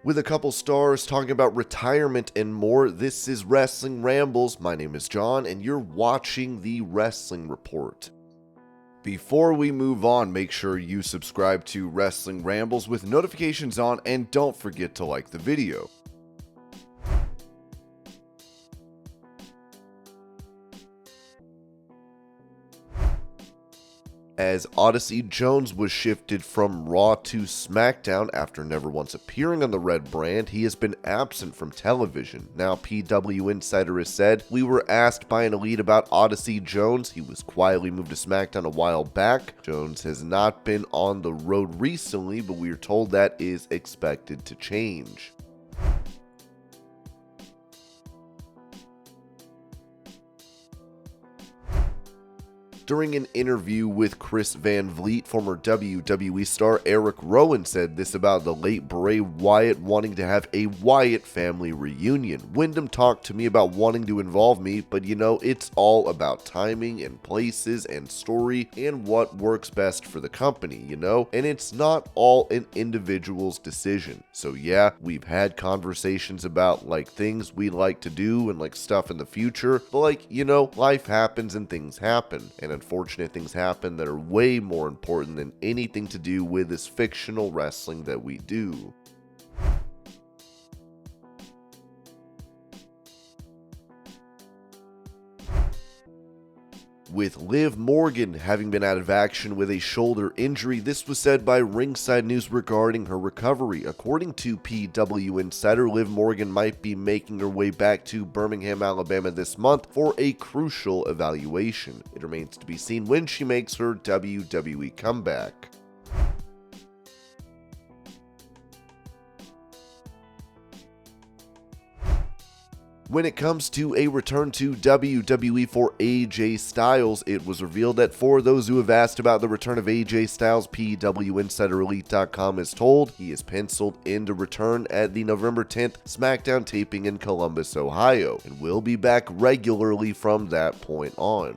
With a couple stars talking about retirement and more, this is Wrestling Rambles. My name is John, and you're watching the Wrestling Report. Before we move on, make sure you subscribe to Wrestling Rambles with notifications on, and don't forget to like the video. As Odyssey Jones was shifted from Raw to SmackDown after never once appearing on the Red brand, he has been absent from television. Now, PW Insider has said, "We were asked by an elite about Odyssey Jones. He was quietly moved to SmackDown a while back. Jones has not been on the road recently, but we are told that is expected to change." During an interview with Chris Van Vliet, former WWE star Erick Rowan said this about the late Bray Wyatt wanting to have a Wyatt family reunion. "Wyndham talked to me about wanting to involve me, but it's all about timing and places and story and what works best for the company, and it's not all an individual's decision. So yeah, we've had conversations about things we like to do and stuff in the future, but life happens and things happen. And unfortunate things happen that are way more important than anything to do with this fictional wrestling that we do." With Liv Morgan having been out of action with a shoulder injury, this was said by Ringside News regarding her recovery. According to PW Insider, Liv Morgan might be making her way back to Birmingham, Alabama this month for a crucial evaluation. It remains to be seen when she makes her WWE comeback. When it comes to a return to WWE for AJ Styles, it was revealed that for those who have asked about the return of AJ Styles, PWInsiderElite.com is told he is penciled in to return at the November 10th Smackdown taping in Columbus, Ohio, and will be back regularly from that point on.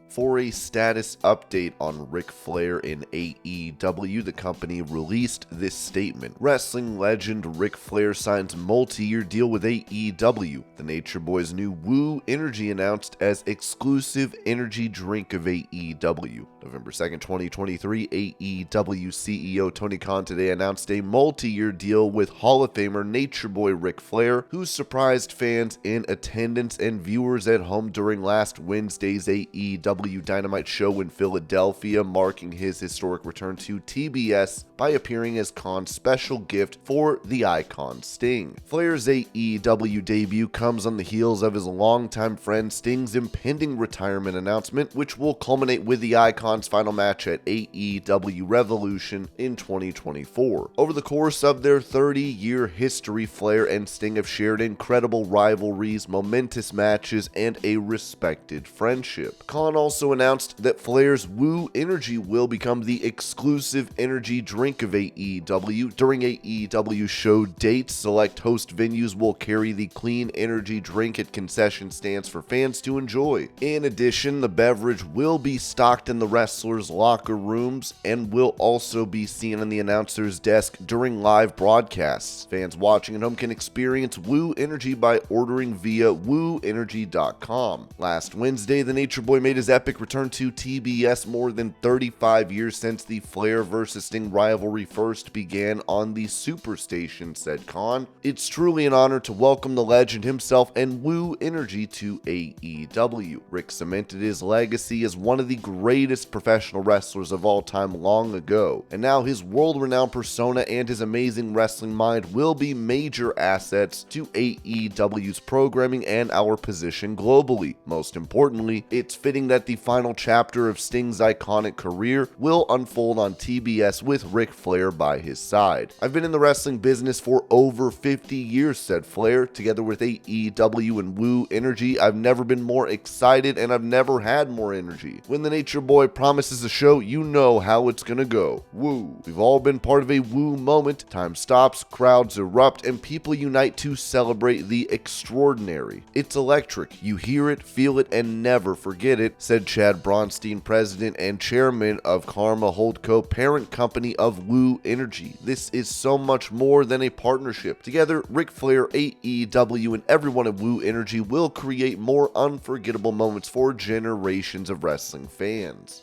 For a status update on Ric Flair in AEW, the company released this statement. Wrestling legend Ric Flair signs multi-year deal with AEW. The Nature Boy's new Woo Energy announced as exclusive energy drink of AEW. November 2nd, 2023, AEW CEO Tony Khan today announced a multi-year deal with Hall of Famer Nature Boy Ric Flair, who surprised fans in attendance and viewers at home during last Wednesday's AEW Dynamite show in Philadelphia, marking his historic return to TBS by appearing as Khan's special gift for the icon Sting. Flair's AEW debut comes on the heels of his longtime friend Sting's impending retirement announcement, which will culminate with the icon's final match at AEW Revolution in 2024. Over the course of their 30-year history, Flair and Sting have shared incredible rivalries, momentous matches, and a respected friendship. Khan also announced that Flair's Woo Energy will become the exclusive energy drink of AEW. During AEW show dates, select host venues will carry the clean energy drink at concession stands for fans to enjoy. In addition, the beverage will be stocked in the wrestlers' locker rooms and will also be seen on the announcer's desk during live broadcasts. Fans watching at home can experience Woo Energy by ordering via wooenergy.com. Last Wednesday, the Nature Boy made his epic return to TBS more than 35 years since the Flair vs. Sting rivalry first began on the Superstation, said Khan. "It's truly an honor to welcome the legend himself and Woo Energy to AEW. Rick cemented his legacy as one of the greatest professional wrestlers of all time long ago, and now his world-renowned persona and his amazing wrestling mind will be major assets to AEW's programming and our position globally. Most importantly, it's fitting that the final chapter of Sting's iconic career will unfold on TBS with Ric Flair by his side. I've been in the wrestling business for over 50 years, said Flair. Together with AEW and Woo Energy, I've never been more excited and I've never had more energy. When the Nature Boy promises a show, you know how it's gonna go. Woo. We've all been part of a Woo moment. Time stops, crowds erupt, and people unite to celebrate the extraordinary. It's electric. You hear it, feel it, and never forget it, said said Chad Bronstein, president and chairman of Karma Holdco, parent company of Woo Energy. This is so much more than a partnership. Together, Ric Flair, AEW, and everyone at Woo Energy will create more unforgettable moments for generations of wrestling fans.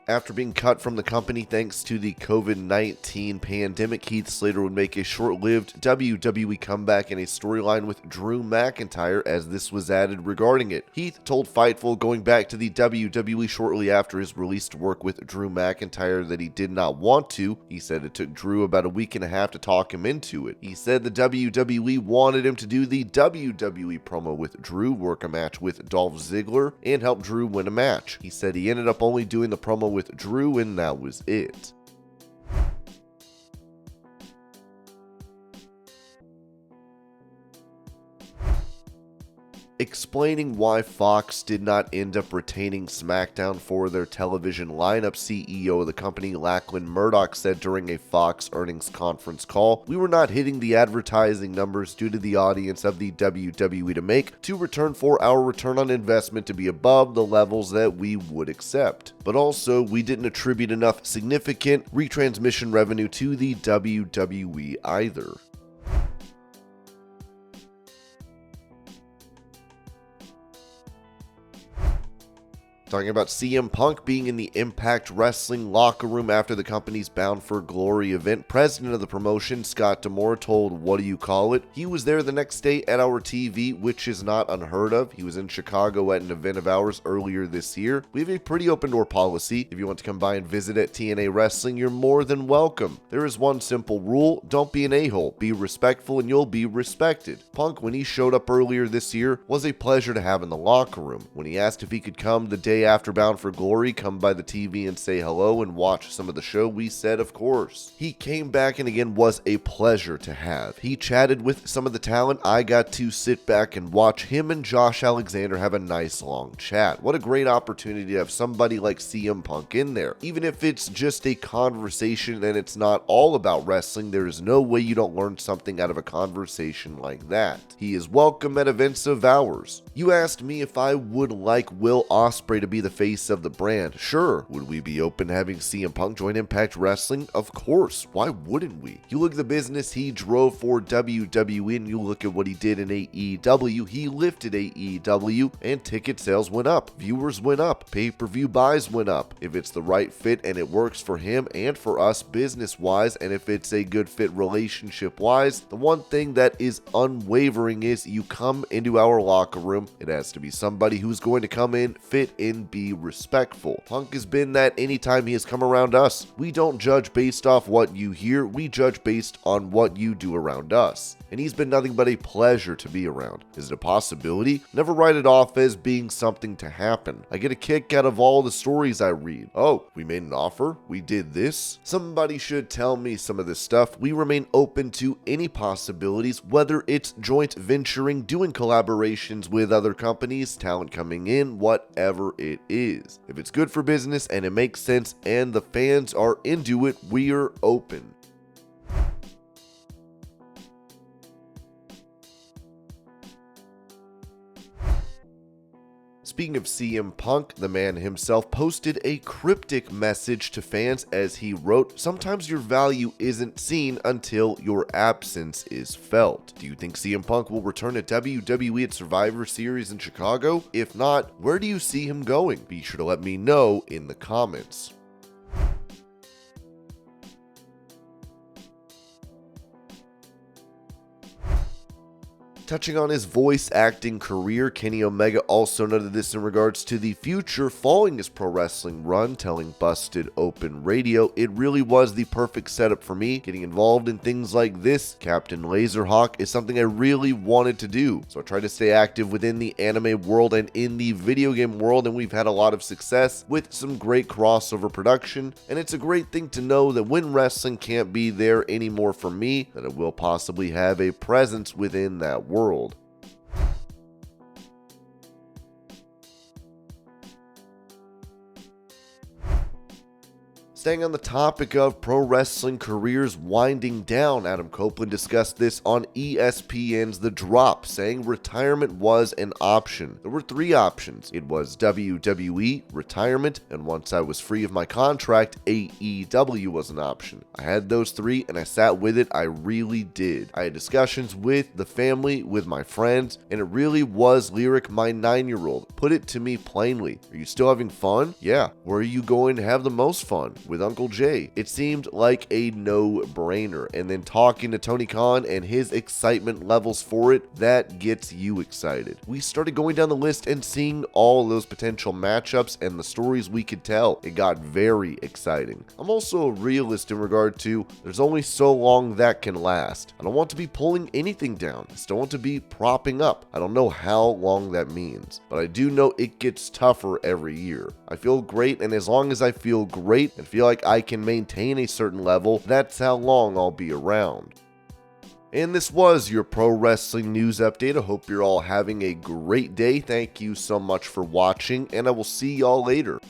After being cut from the company thanks to the COVID-19 pandemic, Heath Slater would make a short-lived WWE comeback in a storyline with Drew McIntyre, as this was added regarding it. Heath told Fightful, going back to the WWE shortly after his release to work with Drew McIntyre, that he did not want to. He said it took Drew about a week and a half to talk him into it. He said the WWE wanted him to do the WWE promo with Drew, work a match with Dolph Ziggler, and help Drew win a match. He said he ended up only doing the promo with Drew, and that was it. Explaining why Fox did not end up retaining Smackdown for their television lineup, CEO of the company, Lachlan Murdoch, said during a Fox earnings conference call, "We were not hitting the advertising numbers due to the audience of the WWE to make to return for our return on investment to be above the levels that we would accept. But also, we didn't attribute enough significant retransmission revenue to the WWE either." Talking about CM Punk being in the Impact Wrestling locker room after the company's Bound for Glory event, president of the promotion, Scott D'Amore, told What Do You Call It? He was there the next day at our TV, which is not unheard of. He was in Chicago at an event of ours earlier this year. We have a pretty open door policy. If you want to come by and visit at TNA Wrestling, you're more than welcome. There is one simple rule: don't be an a-hole. Be respectful and you'll be respected. Punk, when he showed up earlier this year, was a pleasure to have in the locker room. When he asked if he could come the day after Bound for Glory, come by the TV and say hello and watch some of the show, we said of course. He came back and again was a pleasure to have. He chatted with some of the talent. I got to sit back and watch him and Josh Alexander have a nice long chat. What a great opportunity to have somebody like CM Punk in there. Even if it's just a conversation and it's not all about wrestling, there is no way you don't learn something out of a conversation like that. He is welcome at events of ours. You asked me if I would like Will Ospreay to be the face of the brand. Sure. Would we be open to having CM Punk join Impact Wrestling? Of course. Why wouldn't we? You look at the business he drove for WWE and you look at what he did in AEW. He lifted AEW and ticket sales went up. Viewers went up. Pay-per-view buys went up. If it's the right fit and it works for him and for us business-wise, and if it's a good fit relationship-wise, the one thing that is unwavering is you come into our locker room, it has to be somebody who's going to come in, fit in, be respectful. Punk has been that anytime he has come around us. We don't judge based off what you hear, we judge based on what you do around us. And he's been nothing but a pleasure to be around. Is it a possibility? Never write it off as being something to happen. I get a kick out of all the stories I read. Oh, we made an offer? We did this? Somebody should tell me some of this stuff. We remain open to any possibilities, whether it's joint venturing, doing collaborations with other companies, talent coming in, whatever it is. If it's good for business and it makes sense and the fans are into it, we're open. Speaking of CM Punk, the man himself posted a cryptic message to fans as he wrote, "Sometimes your value isn't seen until your absence is felt." Do you think CM Punk will return to WWE at Survivor Series in Chicago? If not, where do you see him going? Be sure to let me know in the comments. Touching on his voice acting career, Kenny Omega also noted this in regards to the future following his pro wrestling run, telling Busted Open Radio, "It really was the perfect setup for me. Getting involved in things like this, Captain Laserhawk, is something I really wanted to do. So I tried to stay active within the anime world and in the video game world, and we've had a lot of success with some great crossover production. And it's a great thing to know that when wrestling can't be there anymore for me, that it will possibly have a presence within that world." Staying on the topic of pro wrestling careers winding down, Adam Copeland discussed this on ESPN's The Drop, saying retirement was an option. There were three options. It was WWE, retirement, and once I was free of my contract, AEW was an option. I had those three and I sat with it. I really did. I had discussions with the family, with my friends, and it really was Lyric, my 9-year-old. Put it to me plainly. Are you still having fun? Yeah. Where are you going to have the most fun? With Uncle Jay. It seemed like a no-brainer. And then talking to Tony Khan and his excitement levels for it, that gets you excited. We started going down the list and seeing all those potential matchups and the stories we could tell. It got very exciting. I'm also a realist in regard to there's only so long that can last. I don't want to be pulling anything down. I still want to be propping up. I don't know how long that means, but I do know it gets tougher every year. I feel great, and as long as I feel great and feel like I can maintain a certain level, that's how long I'll be around. And this was your pro wrestling news update. I hope you're all having a great day. Thank you so much for watching, and I will see y'all later.